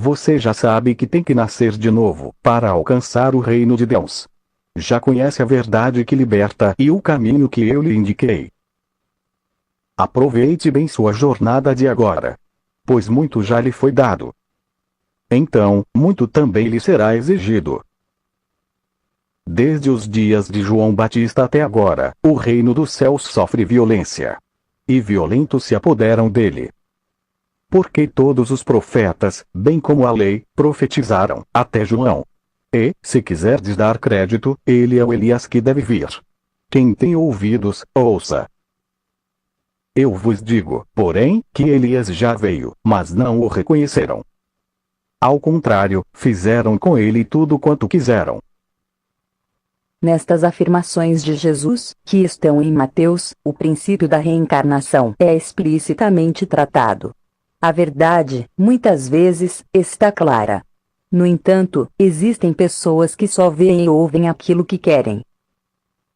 Você já sabe que tem que nascer de novo para alcançar o reino de Deus. Já conhece a verdade que liberta e o caminho que eu lhe indiquei. Aproveite bem sua jornada de agora, pois muito já lhe foi dado. Então, muito também lhe será exigido. Desde os dias de João Batista até agora, o reino dos céus sofre violência. E violentos se apoderam dele. Porque todos os profetas, bem como a lei, profetizaram, até João. E, se quiserdes dar crédito, ele é o Elias que deve vir. Quem tem ouvidos, ouça. Eu vos digo, porém, que Elias já veio, mas não o reconheceram. Ao contrário, fizeram com ele tudo quanto quiseram. Nestas afirmações de Jesus, que estão em Mateus, o princípio da reencarnação é explicitamente tratado. A verdade, muitas vezes, está clara. No entanto, existem pessoas que só veem e ouvem aquilo que querem.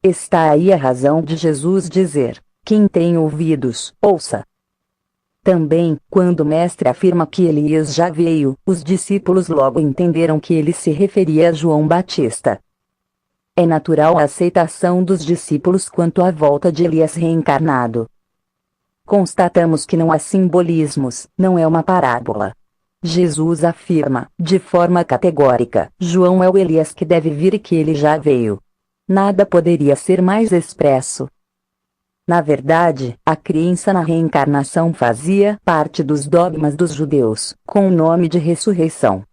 Está aí a razão de Jesus dizer: quem tem ouvidos, ouça. Também, quando o mestre afirma que Elias já veio, os discípulos logo entenderam que ele se referia a João Batista. É natural a aceitação dos discípulos quanto à volta de Elias reencarnado. Constatamos que não há simbolismos, não é uma parábola. Jesus afirma, de forma categórica, João é o Elias que deve vir e que ele já veio. Nada poderia ser mais expresso. Na verdade, a crença na reencarnação fazia parte dos dogmas dos judeus, com o nome de ressurreição.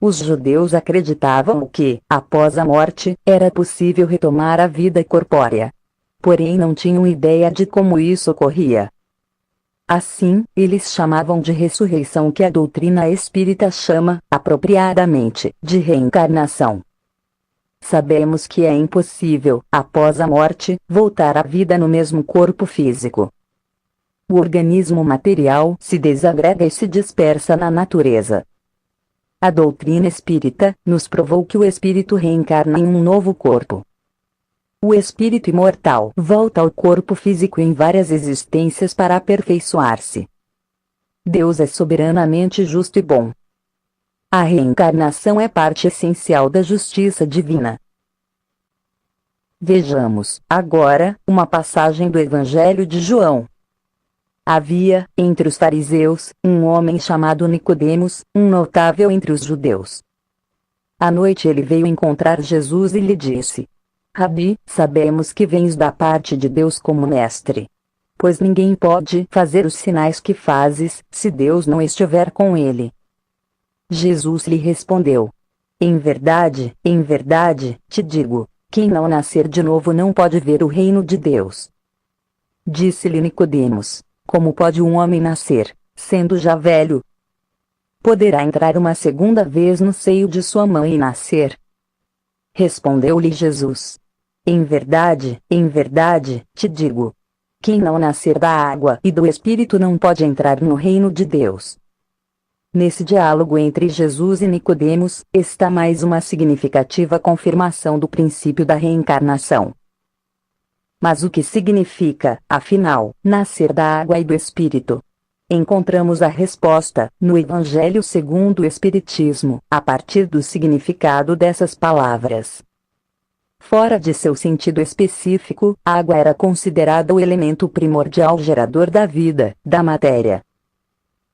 Os judeus acreditavam que, após a morte, era possível retomar a vida corpórea. Porém não tinham ideia de como isso ocorria. Assim, eles chamavam de ressurreição que a doutrina espírita chama, apropriadamente, de reencarnação. Sabemos que é impossível, após a morte, voltar à vida no mesmo corpo físico. O organismo material se desagrega e se dispersa na natureza. A doutrina espírita nos provou que o espírito reencarna em um novo corpo. O espírito imortal volta ao corpo físico em várias existências para aperfeiçoar-se. Deus é soberanamente justo e bom. A reencarnação é parte essencial da justiça divina. Vejamos, agora, uma passagem do Evangelho de João. Havia, entre os fariseus, um homem chamado Nicodemos, um notável entre os judeus. À noite ele veio encontrar Jesus e lhe disse: Rabi, sabemos que vens da parte de Deus como mestre. Pois ninguém pode fazer os sinais que fazes, se Deus não estiver com ele. Jesus lhe respondeu: em verdade, te digo, quem não nascer de novo não pode ver o reino de Deus. Disse-lhe Nicodemos: como pode um homem nascer, sendo já velho? Poderá entrar uma segunda vez no seio de sua mãe e nascer? Respondeu-lhe Jesus: em verdade, te digo, quem não nascer da água e do Espírito não pode entrar no reino de Deus. Nesse diálogo entre Jesus e Nicodemos, está mais uma significativa confirmação do princípio da reencarnação. Mas o que significa, afinal, nascer da água e do Espírito? Encontramos a resposta, no Evangelho segundo o Espiritismo, a partir do significado dessas palavras. Fora de seu sentido específico, a água era considerada o elemento primordial gerador da vida, da matéria.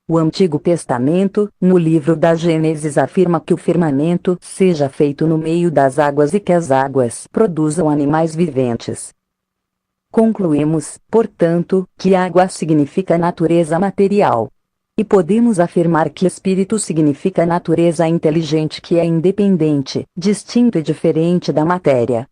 O Antigo Testamento, no livro da Gênesis, afirma que o firmamento seja feito no meio das águas e que as águas produzam animais viventes. Concluímos, portanto, que água significa natureza material. E podemos afirmar que espírito significa natureza inteligente que é independente, distinto e diferente da matéria.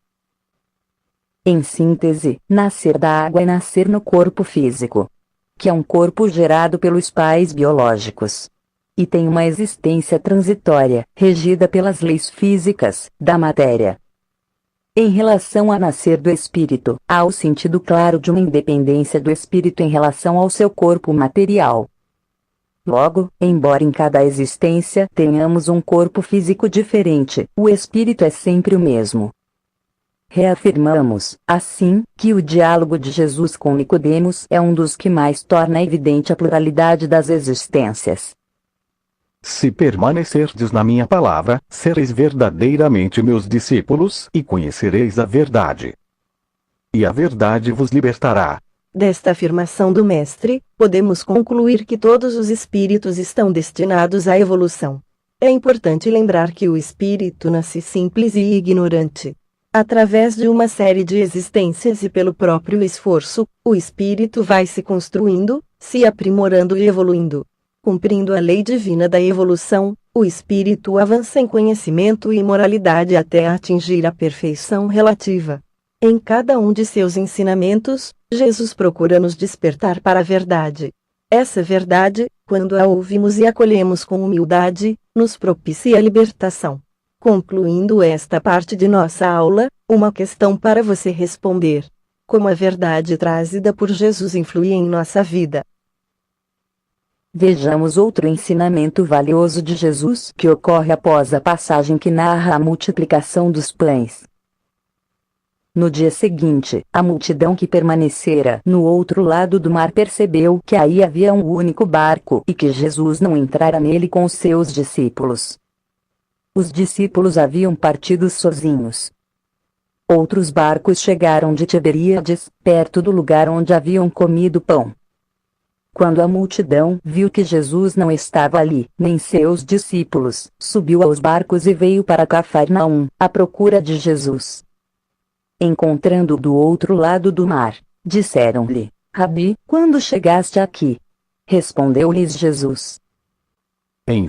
Em síntese, nascer da água é nascer no corpo físico, que é um corpo gerado pelos pais biológicos. E tem uma existência transitória, regida pelas leis físicas, da matéria. Em relação a nascer do espírito, há o sentido claro de uma independência do espírito em relação ao seu corpo material. Logo, embora em cada existência tenhamos um corpo físico diferente, o espírito é sempre o mesmo. Reafirmamos, assim, que o diálogo de Jesus com Nicodemos é um dos que mais torna evidente a pluralidade das existências. Se permanecerdes na minha palavra, sereis verdadeiramente meus discípulos e conhecereis a verdade. E a verdade vos libertará. Desta afirmação do Mestre, podemos concluir que todos os espíritos estão destinados à evolução. É importante lembrar que o espírito nasce simples e ignorante. Através de uma série de existências e pelo próprio esforço, o espírito vai se construindo, se aprimorando e evoluindo. Cumprindo a lei divina da evolução, o espírito avança em conhecimento e moralidade até atingir a perfeição relativa. Em cada um de seus ensinamentos, Jesus procura nos despertar para a verdade. Essa verdade, quando a ouvimos e acolhemos com humildade, nos propicia a libertação. Concluindo esta parte de nossa aula, uma questão para você responder: como a verdade trazida por Jesus influi em nossa vida? Vejamos outro ensinamento valioso de Jesus que ocorre após a passagem que narra a multiplicação dos pães. No dia seguinte, a multidão que permanecera no outro lado do mar percebeu que aí havia um único barco e que Jesus não entrara nele com os seus discípulos. Os discípulos haviam partido sozinhos. Outros barcos chegaram de Tiberíades, perto do lugar onde haviam comido pão. Quando a multidão viu que Jesus não estava ali, nem seus discípulos, subiu aos barcos e veio para Cafarnaum, à procura de Jesus. Encontrando-o do outro lado do mar, disseram-lhe: Rabi, quando chegaste aqui? Respondeu-lhes Jesus: Em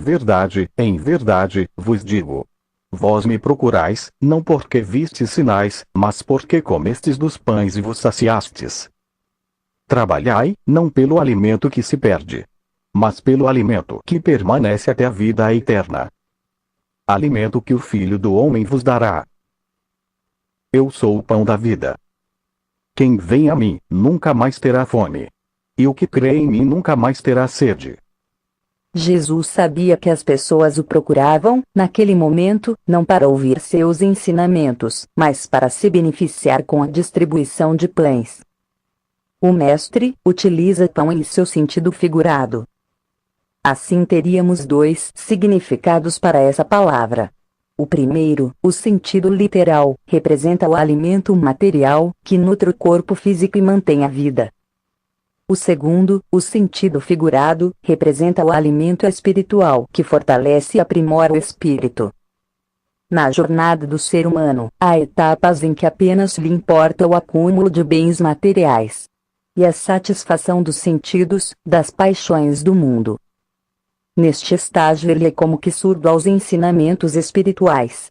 verdade, vos digo. Vós me procurais, não porque vistes sinais, mas porque comestes dos pães e vos saciastes. Trabalhai, não pelo alimento que se perde, mas pelo alimento que permanece até a vida eterna. Alimento que o Filho do Homem vos dará. Eu sou o pão da vida. Quem vem a mim, nunca mais terá fome. E o que crê em mim nunca mais terá sede. Jesus sabia que as pessoas o procuravam, naquele momento, não para ouvir seus ensinamentos, mas para se beneficiar com a distribuição de pães. O Mestre utiliza pão em seu sentido figurado. Assim teríamos dois significados para essa palavra. O primeiro, o sentido literal, representa o alimento material, que nutre o corpo físico e mantém a vida. O segundo, o sentido figurado, representa o alimento espiritual, que fortalece e aprimora o espírito. Na jornada do ser humano, há etapas em que apenas lhe importa o acúmulo de bens materiais e a satisfação dos sentidos, das paixões do mundo. Neste estágio ele é como que surdo aos ensinamentos espirituais.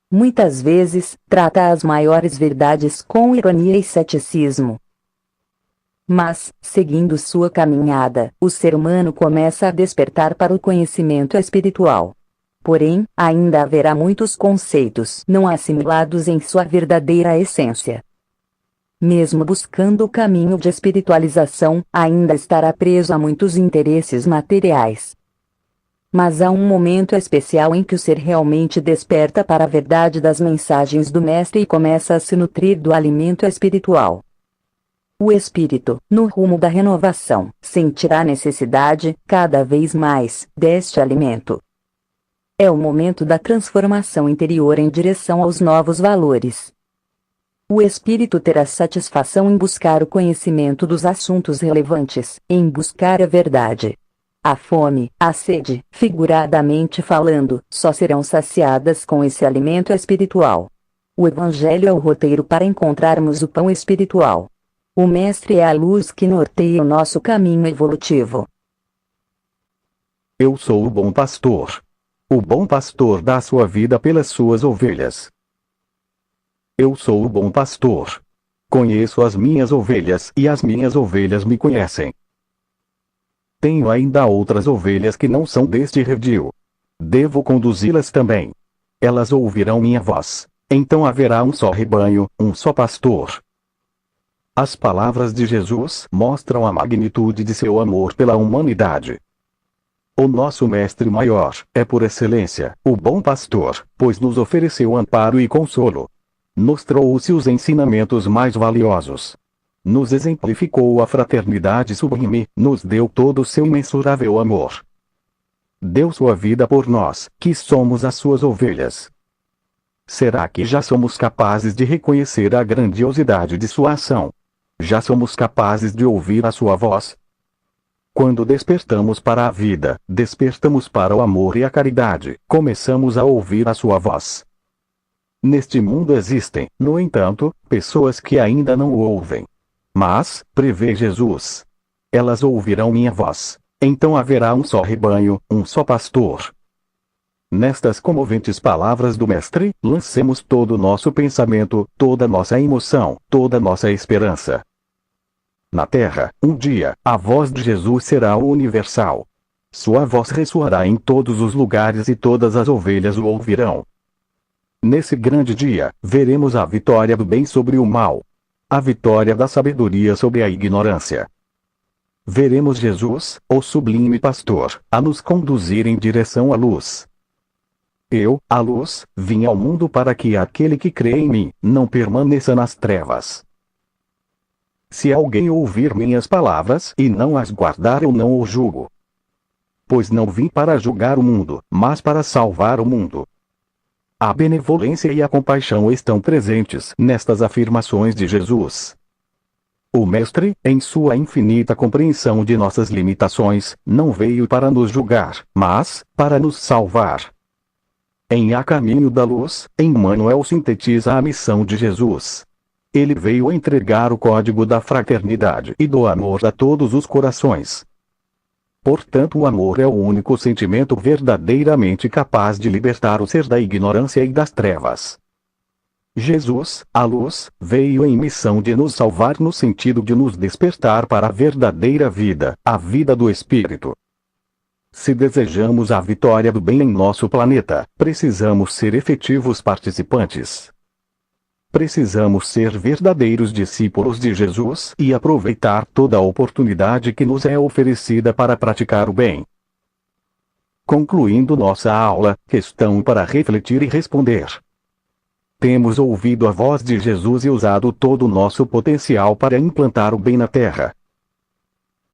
Muitas vezes, trata as maiores verdades com ironia e ceticismo. Mas, seguindo sua caminhada, o ser humano começa a despertar para o conhecimento espiritual. Porém, ainda haverá muitos conceitos não assimilados em sua verdadeira essência. Mesmo buscando o caminho de espiritualização, ainda estará preso a muitos interesses materiais. Mas há um momento especial em que o ser realmente desperta para a verdade das mensagens do Mestre e começa a se nutrir do alimento espiritual. O espírito, no rumo da renovação, sentirá necessidade, cada vez mais, deste alimento. É o momento da transformação interior em direção aos novos valores. O espírito terá satisfação em buscar o conhecimento dos assuntos relevantes, em buscar a verdade. A fome, a sede, figuradamente falando, só serão saciadas com esse alimento espiritual. O Evangelho é o roteiro para encontrarmos o pão espiritual. O Mestre é a luz que norteia o nosso caminho evolutivo. Eu sou o bom pastor. O bom pastor dá sua vida pelas suas ovelhas. Eu sou o bom pastor. Conheço as minhas ovelhas e as minhas ovelhas me conhecem. Tenho ainda outras ovelhas que não são deste redil. Devo conduzi-las também. Elas ouvirão minha voz. Então haverá um só rebanho, um só pastor. As palavras de Jesus mostram a magnitude de seu amor pela humanidade. O nosso Mestre maior é por excelência o bom pastor, pois nos ofereceu amparo e consolo. Nos trouxe os ensinamentos mais valiosos. Nos exemplificou a fraternidade sublime, nos deu todo o seu imensurável amor. Deu sua vida por nós, que somos as suas ovelhas. Será que já somos capazes de reconhecer a grandiosidade de sua ação? Já somos capazes de ouvir a sua voz? Quando despertamos para a vida, despertamos para o amor e a caridade, começamos a ouvir a sua voz. Neste mundo existem, no entanto, pessoas que ainda não o ouvem. Mas, prevê Jesus, elas ouvirão minha voz. Então haverá um só rebanho, um só pastor. Nestas comoventes palavras do Mestre, lancemos todo o nosso pensamento, toda nossa emoção, toda nossa esperança. Na terra, um dia, a voz de Jesus será universal. Sua voz ressoará em todos os lugares e todas as ovelhas o ouvirão. Nesse grande dia, veremos a vitória do bem sobre o mal. A vitória da sabedoria sobre a ignorância. Veremos Jesus, o sublime pastor, a nos conduzir em direção à luz. Eu, a luz, vim ao mundo para que aquele que crê em mim, não permaneça nas trevas. Se alguém ouvir minhas palavras e não as guardar, eu não o julgo. Pois não vim para julgar o mundo, mas para salvar o mundo. A benevolência e a compaixão estão presentes nestas afirmações de Jesus. O Mestre, em sua infinita compreensão de nossas limitações, não veio para nos julgar, mas para nos salvar. Em A Caminho da Luz, Emmanuel sintetiza a missão de Jesus. Ele veio entregar o código da fraternidade e do amor a todos os corações. Portanto, o amor é o único sentimento verdadeiramente capaz de libertar o ser da ignorância e das trevas. Jesus, a luz, veio em missão de nos salvar no sentido de nos despertar para a verdadeira vida, a vida do Espírito. Se desejamos a vitória do bem em nosso planeta, precisamos ser efetivos participantes. Precisamos ser verdadeiros discípulos de Jesus e aproveitar toda a oportunidade que nos é oferecida para praticar o bem. Concluindo nossa aula, questão para refletir e responder. Temos ouvido a voz de Jesus e usado todo o nosso potencial para implantar o bem na Terra.